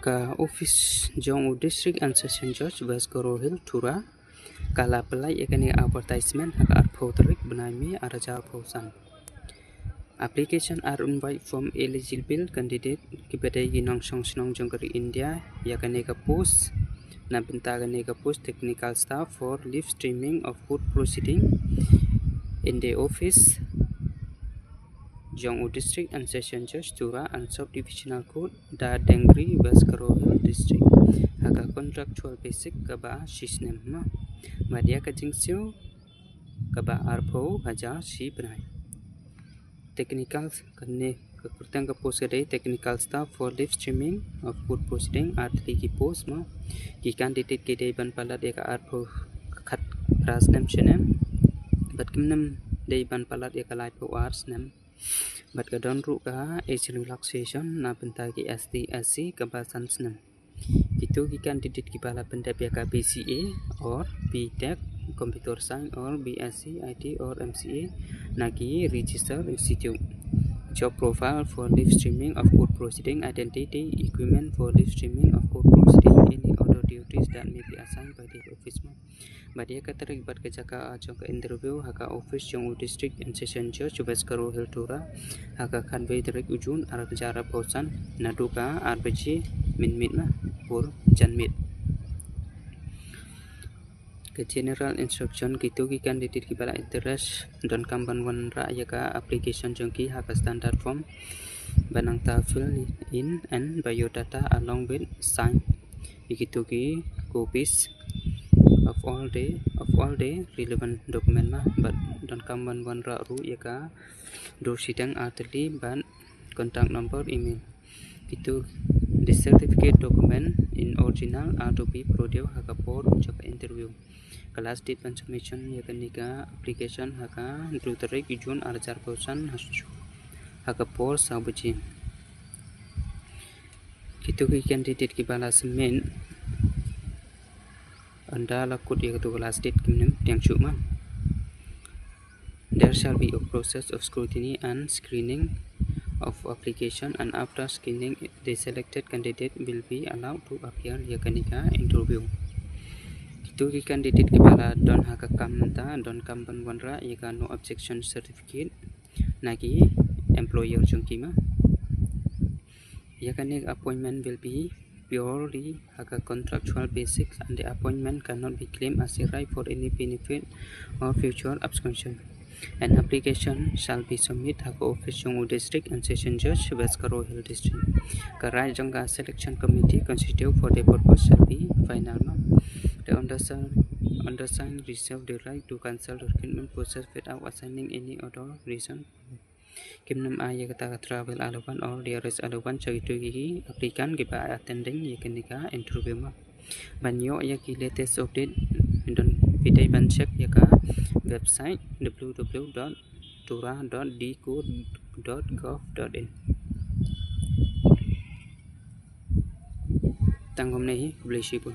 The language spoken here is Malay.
Ka office Jong District and Session Judge West Hill Tura Kala pelai yakni advertisement haka arphoterik benami araja pausan. Application are invite from eligible candidate kepada ginong song jongkeri India yakni ka post na bentagan ka post technical staff for live streaming of court proceeding in the office Jong District and Session Judge Tura and Subdivisional Court da Dengri West Hill District haka contractual basic kaba system ma madia ka jingsiu kaba arpo haja si benai technical kanne kurtang ka post kadai technical staff for live streaming of court proceeding artli ki post ma ki candidate ke dai ban palat ya ka arpo khat ras nam chenem bat kimnam dai ban palat ya ka live po ars nam bat ka don ru ka age relaxation na benta ki SC ka basan nam itu ki candidate ki bala benda ya ka BCA or BTech computer science or BSc IT or MCA nagi register institute job profile for live streaming of court proceeding identity equipment for live streaming of court proceeding any other duties that may be assigned by the office badia ka terlibat ke jaka ajong ke interview haka office Jong District and Session Judge West Hill Tura haka kan be direct ujun ara jara pausan naduka RBG min ma pur janmit ke general instruction gitu ki candidate ki bala interest don kamban wan ra ya ka application jongki haka standard form banang ta fill in and biodata along with sign begitu ki copies of all the relevant document ma but don kamban wan ra ru ya ka do sidang artli ban contact number email itu the certificate document in original are to be produced haka por jaka interview kelas date and submission ya kenika application haka dru tarik Jun arjar pausan haka por sabuji kitu ki candidate ki bala semen anda lakut ya tu kelas date kimnem yang cuma there shall be a process of scrutiny and screening of application and after screening the selected candidate will be allowed to appear ya kenika interview itu ki candidate ki bala don haka kamta don kamban wanra ya ka no objection certificate nagi employer jongki ma ya kanik appointment will be purely haka contractual basics and the appointment cannot be claimed as a right for any benefit or future absconsion. An application shall be submitted haka office Jong District and Session Judge West Hill District. Karai jongka selection committee constitute for the purpose shall be final. The undersigned reserve the right to cancel the recruitment process without assigning any other reason. Kimnam aya kata travel alawan or the rest alawan chagitu gi applicant ki ba attending ye kenika interview ma banyo ya ki latest update don vidai ban check ya ka website www.tura.dco.gov.in tangom nahi blesibu